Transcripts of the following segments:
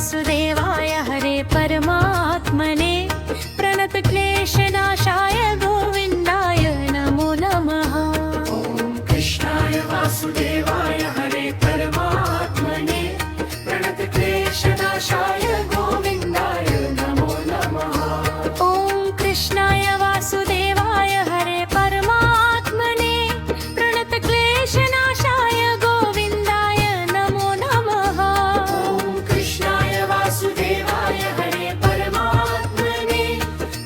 वासुदेवाय हरे परमात्मने प्रणतक्लेशनाशाय गोविन्दाय नमो नमः। ॐ कृष्णाय वासुदेवाय हरे परमात्मने प्रणतक्लेशनाशाय गोविन्दाय नमो नमः। ॐ कृष्णाय वासुदेवाय हरे परमात्मने प्रणतक्लेशनाशाय गोविन्दाय नमो नमः। ॐ कृष्णाय वासुदेवाय हरे परमात्मने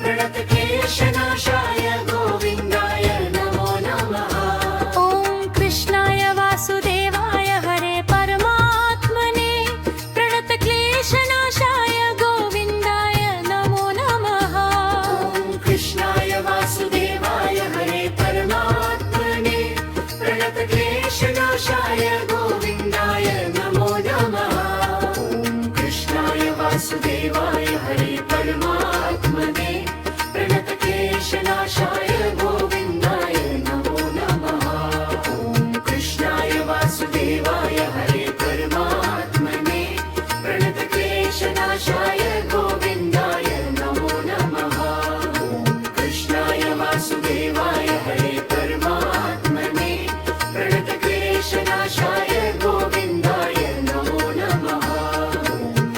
प्रणतक्लेशनाशाय गोविन्दाय नमो नमः। ॐ कृष्णाय वासुदेवाय हरे परमात्मने प्रणतक्लेशनाशाय गोविन्दाय नमो नमः। ॐ कृष्णाय वासुदेवाय हरे परमात्मने प्रणतक्लेशनाशाय गोविन्दाय नमो नमः। ॐ कृष्णाय वासुदेवाय हरे परमात्मने प्रणतक्लेशनाशाय गोविन्दाय नमो नमः। ॐ कृष्णाय वासुदेवाय हरे परमात्मने प्रणतक्लेशनाशाय गोविन्दाय नमो नमः। ॐ कृष्णाय वासुदेवाय हरे परमात्मने प्रणतक्लेशनाशाय गोविन्दाय नमो नमः।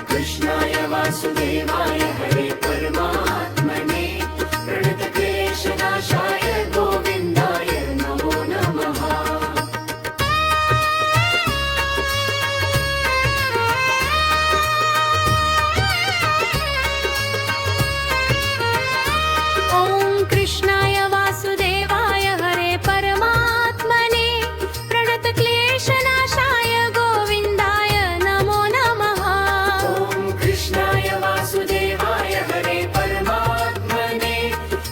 ॐ कृष्णाय वासुदेवाय हरे परमात्मने प्रणतक्लेशनाशाय गोविन्दाय नमो नमः। ॐ कृष्णाय वासुदेवाय हरे परमात्मने प्रणतक्लेशनाशाय गोविन्दाय नमो नमः। ॐ कृष्णाय वासुदेवाय हरे परमात्मने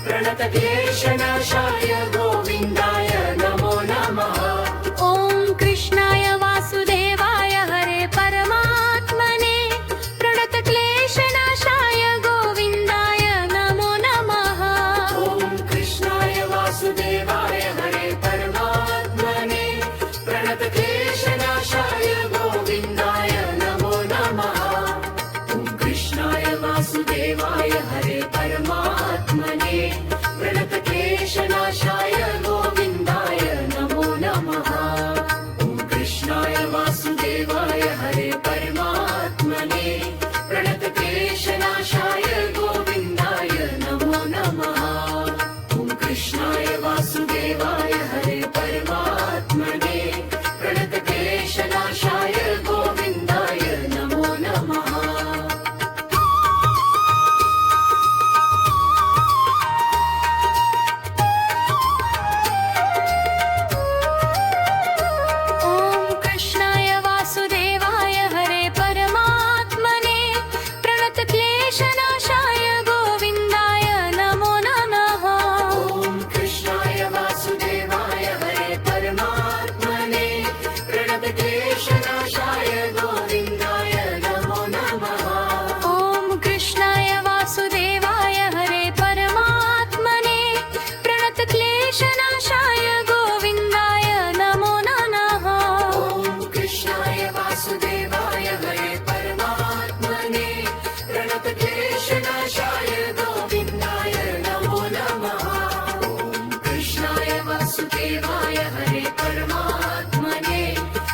प्रणतक्लेशनाशाय गोविन्दाय नमो नमः। ॐ कृष्णाय वासुदेवाय हरे परमात्मने प्रणतक्लेशनाशाय गोविन्दाय नमो नमः। ॐ कृष्णाय वासुदेवाय हरे परमात्मने प्रणतक्लेशनाशाय गोविन्दाय नमो नमः। ॐ कृष्णाय वासुदेवाय हरे परमात्मने प्रणतक्लेशनाशाय गोविन्दाय नमो नमः। ॐ कृष्णाय वासुदेवाय हरे परमात्मने प्रणतक्लेशनाशाय गोविन्दाय नमो नमः। ॐ कृष्णाय वासुदेवाय हरे परमात्मने प्रणतक्लेशनाशाय गोविन्दाय नमो नमः। ॐ कृष्णाय वासुदेवाय हरे परमात्मने प्रणतक्लेशनाशाय गोविन्दाय नमो नमः। ॐ कृष्णाय वासुदेवाय हरे परमात्मने प्रणतक्लेशनाशाय गोविन्दाय नमो नमः। ॐ कृष्णाय वासुदेवाय हरे परमात्मने प्रणतक्लेशनाशाय गोविन्दाय नमो नमः। ॐ कृष्णाय वासुदेवाय हरे परमात्मने प्रणतक्लेशनाशाय गोविन्दाय नमो नमः। ॐ कृष्णाय वासुदेवाय हरे परमात्मने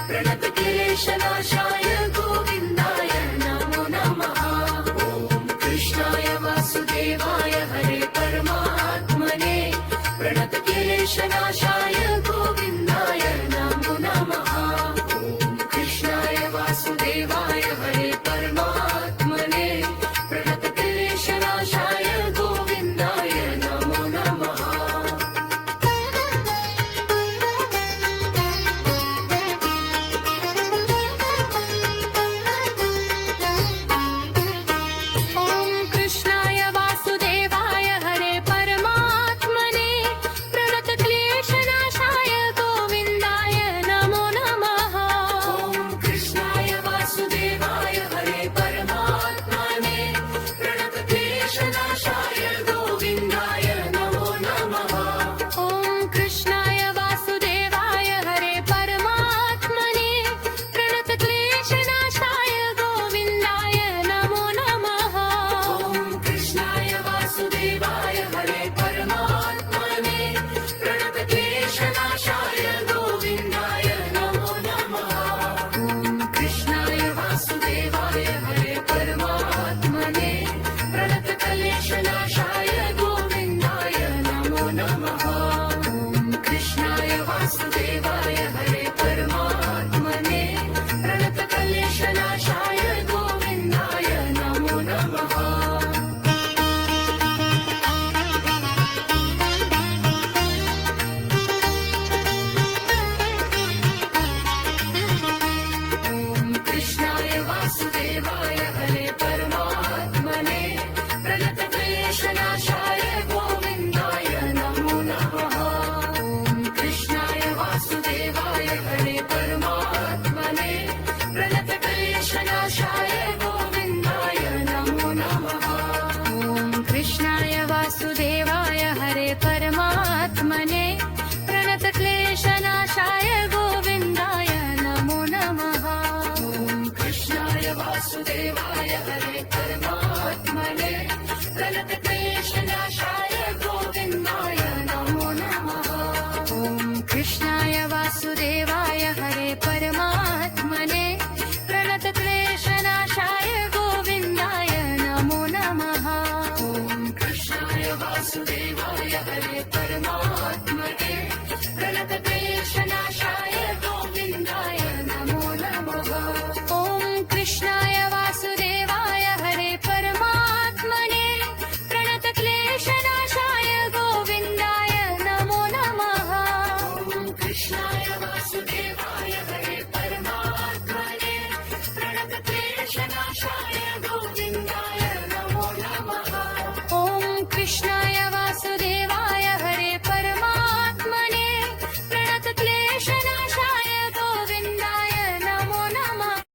प्रणतक्लेशनाशाय गोविन्दाय नमो नमः। ॐ कृष्णाय वासुदेवाय हरे परमात्मने प्रणतक्लेशनाशाय गोविन्दाय नमो नमः। ॐ कृष्णाय वासुदेवाय हरे परमात्मने प्रणतक्लेशनाशाय गोविन्दाय नमो नमः। ॐ कृष्णाय वासुदेवाय हरे परमात्मने प्रणतक्लेशनाशाय गोविन्दाय नमो नमः। ॐ कृष्णाय वासुदेवाय विनाशनाशाय